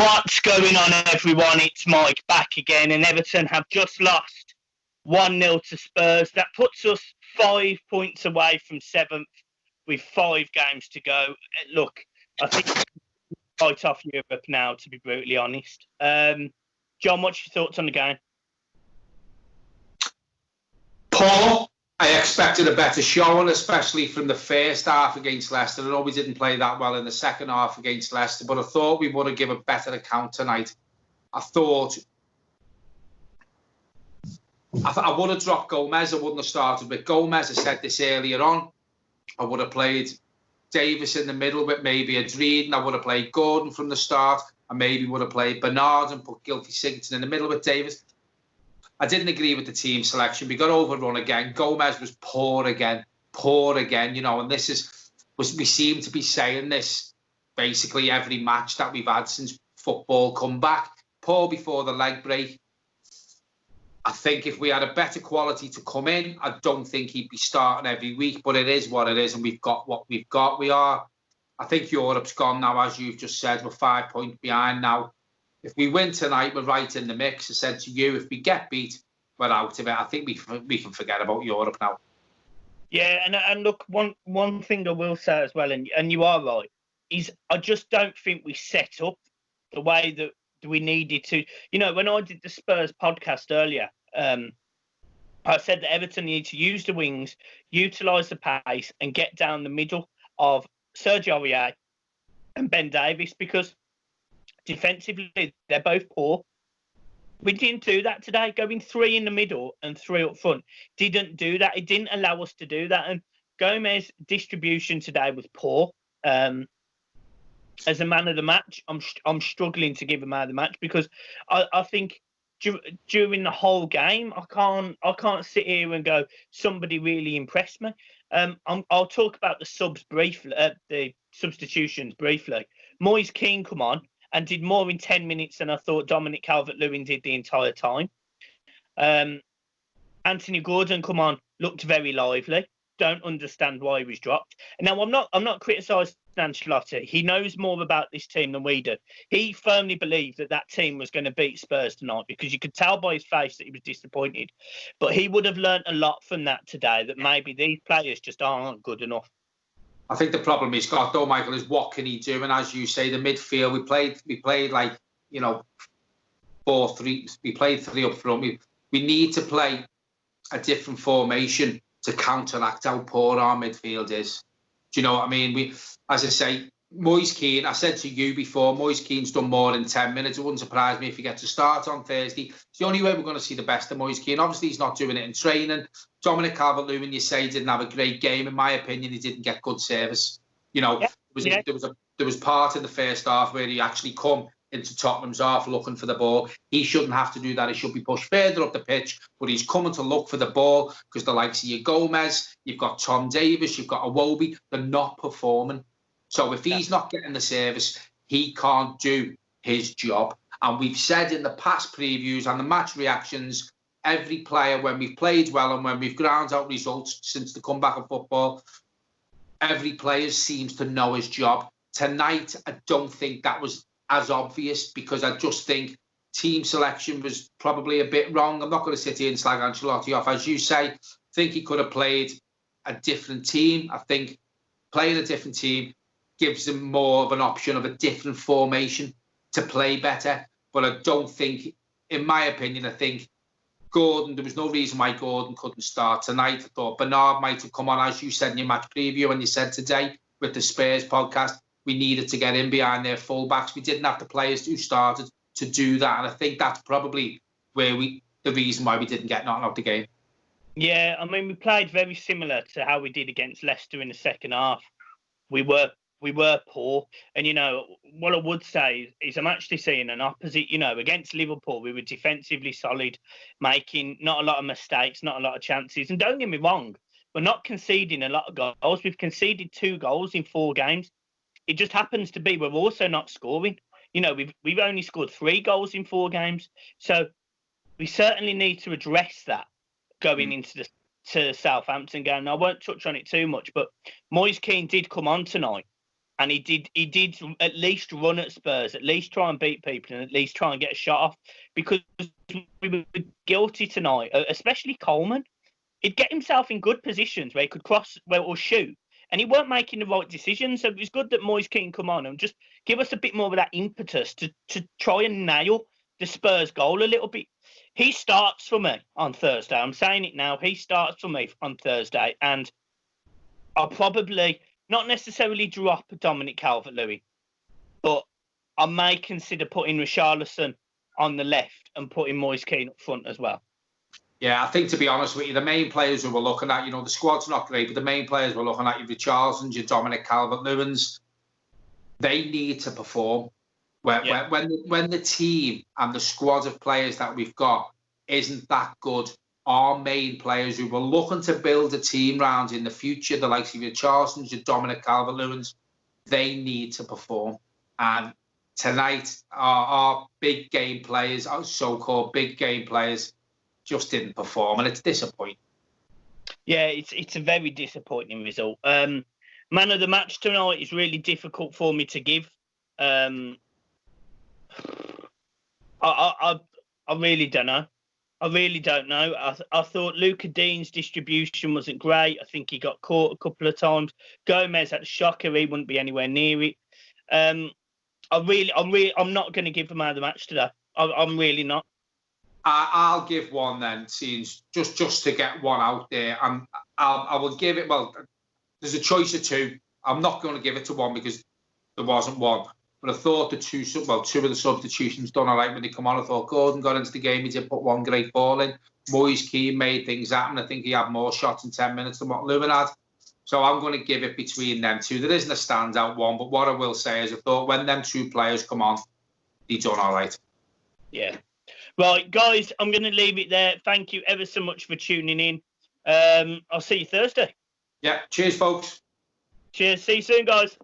What's going on, everyone? It's Mike back again, and Everton have just lost 1-0 to Spurs. That puts us 5 points away from 7th with 5 games to go. Look, I think we're right off Europe now, to be brutally honest. John, what's your thoughts on the game? Paul, I expected a better showing, especially from the first half against Leicester. I know we didn't play that well in the second half against Leicester, but I thought we would have given a better account tonight. I thought I would have dropped Gomez. I wouldn't have started with Gomez. I said this earlier on. I would have played Davis in the middle with maybe a Dreed, and I would have played Gordon from the start. I maybe would have played Bernard and put Gylfi Sigurdsson in the middle with Davis. I didn't agree with the team selection. We got overrun again. Gomez was poor again, you know, and we seem to be saying this basically every match that we've had since football come back. Poor before the leg break. I think if we had a better quality to come in, I don't think he'd be starting every week, but it is what it is, and we've got what we've got. I think Europe's gone now, as you've just said. We're 5 points behind now. If we win tonight, we're right in the mix. I said to you, if we get beat, we're out of it. I think we can forget about Europe now. Yeah, and look, one thing I will say as well, and you are right, is I just don't think we set up the way that we needed to. You know, when I did the Spurs podcast earlier, I said that Everton need to use the wings, utilise the pace, and get down the middle of Sergio Aurier and Ben Davies, because defensively, they're both poor. We didn't do that today. Going 3 in the middle and 3 up front didn't do that. It didn't allow us to do that. And Gomez's distribution today was poor. As a man of the match, I'm struggling to give a man of the match, because I think during the whole game, I can't sit here and go, somebody really impressed me. I'll talk about the subs briefly, the substitutions briefly. Moise Kean come on and did more in 10 minutes than I thought Dominic Calvert-Lewin did the entire time. Anthony Gordon, come on, looked very lively. Don't understand why he was dropped. And now I'm not criticising Ancelotti. He knows more about this team than we do. He firmly believed that team was going to beat Spurs tonight, because you could tell by his face that he was disappointed. But he would have learnt a lot from that today, that maybe these players just aren't good enough. I think the problem he's got, though, Michael, is what can he do? And as you say, the midfield, we played like, you know, 4-3. We played 3 up front. We need to play a different formation to counteract how poor our midfield is. Do you know what I mean? As I say, Moise Kean, I said to you before, Moise Kean's done more in 10 minutes. It wouldn't surprise me if he gets to start on Thursday. It's the only way we're going to see the best of Moise Kean. Obviously, he's not doing it in training. Dominic Calvert-Lewin, you say, didn't have a great game. In my opinion, he didn't get good service. You know, there was part in the first half where he actually come into Tottenham's half looking for the ball. He shouldn't have to do that. He should be pushed further up the pitch, but he's coming to look for the ball, because the likes of your Gomez, you've got Tom Davis, you've got Iwobi, they're not performing. So if he's not getting the service, he can't do his job. And we've said in the past previews and the match reactions, every player, when we've played well and when we've ground out results since the comeback of football, every player seems to know his job. Tonight, I don't think that was as obvious, because I just think team selection was probably a bit wrong. I'm not going to sit here and slag Ancelotti off. As you say, I think he could have played a different team. I think playing a different team gives him more of an option of a different formation to play better. But I don't think, in my opinion, I think Gordon, there was no reason why Gordon couldn't start tonight. I thought Bernard might have come on, as you said in your match preview, and you said today with the Spurs podcast, we needed to get in behind their fullbacks. We didn't have the players who started to do that. And I think that's probably where the reason why we didn't get knocked out the game. Yeah, I mean, we played very similar to how we did against Leicester in the second half. We were poor. And, you know, what I would say is I'm actually seeing an opposite. You know, against Liverpool, we were defensively solid, making not a lot of mistakes, not a lot of chances. And don't get me wrong, we're not conceding a lot of goals. We've conceded 2 goals in 4 games. It just happens to be we're also not scoring. You know, we've only scored 3 goals in 4 games. So we certainly need to address that going into the Southampton game. Now, I won't touch on it too much, but Moise Kean did come on tonight. And he did at least run at Spurs, at least try and beat people, and at least try and get a shot off. Because we were guilty tonight, especially Coleman. He'd get himself in good positions where he could cross or shoot, and he weren't making the right decisions. So it was good that Moise Keane come on and just give us a bit more of that impetus to try and nail the Spurs goal a little bit. He starts for me on Thursday. I'm saying it now. He starts for me on Thursday, and I'll probably not necessarily drop Dominic Calvert-Lewin, but I may consider putting Richarlison on the left and putting Moise Keane up front as well. Yeah, I think, to be honest with you, the main players who we're looking at, the squad's not great, but the main players we're looking at, your Richarlisons, your Dominic Calvert-Lewins, they need to perform. When the team and the squad of players that we've got isn't that good, our main players who we're looking to build a team around in the future, the likes of your Richarlisons, your Dominic Calvert-Lewins, they need to perform. And tonight, our big game players, our so-called big game players, just didn't perform, and it's disappointing. Yeah, it's a very disappointing result. Man of the match tonight is really difficult for me to give. I really don't know. I really don't know. I thought Luca Dean's distribution wasn't great. I think he got caught a couple of times. Gomez had a shocker. He wouldn't be anywhere near it. I'm not going to give him man of the match today. I'm really not. I'll give one then, seems just to get one out there, and I will give it. Well, there's a choice of two. I'm not going to give it to one because there wasn't one. But I thought two of the substitutions done all right when they come on. I thought Gordon got into the game. He did put one great ball in. Moise Keane made things happen. I think he had more shots in 10 minutes than what Lewin had. So I'm going to give it between them two. There isn't a standout one, but what I will say is I thought when them two players come on, they done all right. Yeah. Right, guys, I'm going to leave it there. Thank you ever so much for tuning in. I'll see you Thursday. Yeah, cheers, folks. Cheers. See you soon, guys.